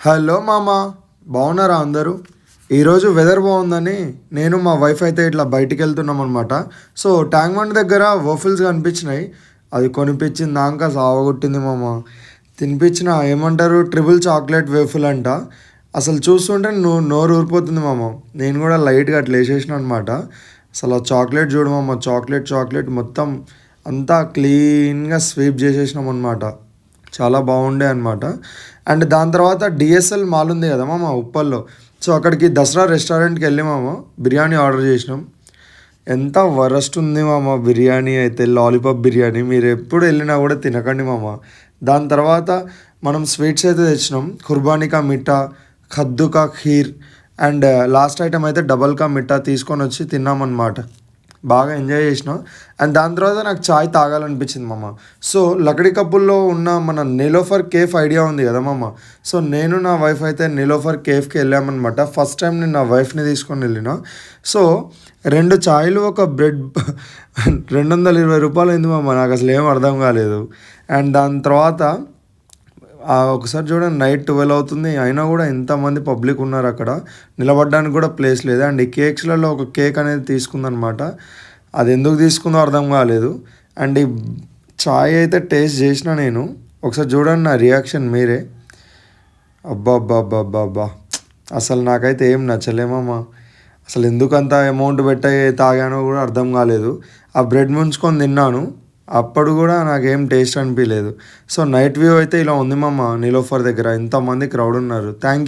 Hello మామ, బాగున్నారా అందరూ? ఈరోజు వెదర్ బాగుందని నేను మా వైఫ్ అయితే ఇట్లా బయటికి వెళ్తున్నాం అనమాట. సో ట్యాంక్ బండ్ దగ్గర వఫుల్స్ కనిపించినాయి. అది కొనిపించింది దాకా సావగొట్టింది మామ. తినిపించిన ఏమంటారు ట్రిపుల్ చాక్లెట్ వేఫుల్ అంట. అసలు చూస్తుంటే నోరు ఊరిపోతుంది మామ. నేను కూడా లైట్గా అట్లా వేసేసిన అనమాట. అసలు ఆ చాక్లెట్ చూడు మామ, చాక్లెట్ చాక్లెట్ మొత్తం అంతా క్లీన్గా స్వీప్ చేసేసినాం అనమాట. చాలా బాగుండే అనమాట. అండ్ దాని తర్వాత డిఎస్ఎల్ మాల్ ఉంది కదా మామ ఉప్పల్లో. సో అక్కడికి దసరా రెస్టారెంట్కి వెళ్ళి మామ బిర్యానీ ఆర్డర్ చేసినాం. ఎంత వరస్ట్ ఉంది మామ బిర్యానీ అయితే, లాలీపాప్ బిర్యానీ. మీరు ఎప్పుడు వెళ్ళినా కూడా తినకండి మామ. దాని తర్వాత మనం స్వీట్స్ అయితే తెచ్చినాం. కుర్బానీ మిఠా, ఖద్దు ఖీర్ అండ్ లాస్ట్ ఐటమ్ అయితే డబల్ మిఠా తీసుకొని వచ్చి తిన్నామన్నమాట. బాగా ఎంజాయ్ చేసిన. అండ్ దాని తర్వాత నాకు చాయ్ తాగాలనిపించింది మామ. సో లకడీ కప్పుల్లో ఉన్న మన నీలోఫర్ కేఫ్ ఐడియా ఉంది కదా మామ. సో నేను నా వైఫ్ అయితే నీలోఫర్ కేఫ్కి వెళ్ళామన్నమాట. ఫస్ట్ టైం నేను నా వైఫ్ని తీసుకొని వెళ్ళిన. సో 2 చాయ్లు ఒక బ్రెడ్ 220 రూపాయలు అయింది మామ. నాకు అసలు ఏం అర్థం కాలేదు. అండ్ దాని తర్వాత ఒకసారి చూడండి, నైట్ 12 అవుతుంది అయినా కూడా ఎంతమంది పబ్లిక్ ఉన్నారు అక్కడ. నిలబడడానికి కూడా ప్లేస్ లేదు. అండ్ ఈ కేక్స్లలో ఒక కేక్ అనేది తీసుకుందనమాట. అది ఎందుకు తీసుకుందో అర్థం కాలేదు. అండ్ ఈ చాయ్ అయితే టేస్ట్ చేసిన నేను. ఒకసారి చూడండి నా రియాక్షన్ మీరే. అబ్బా అబ్బా అబ్బా అబ్బా అబ్బా, అసలు నాకైతే ఏం నచ్చలేమమ్మా. అసలు ఎందుకు అంత అమౌంట్ పెట్టే తాగానో కూడా అర్థం కాలేదు. ఆ బ్రెడ్ ముంచుకొని తిన్నాను, అప్పుడు కూడా నాకేం టేస్ట్ అనిపించలేదు. సో నైట్ వ్యూ అయితే ఇలా ఉంది మామ. నీలోఫర్ దగ్గర ఎంతమంది క్రౌడ్ ఉన్నారు. Thank you.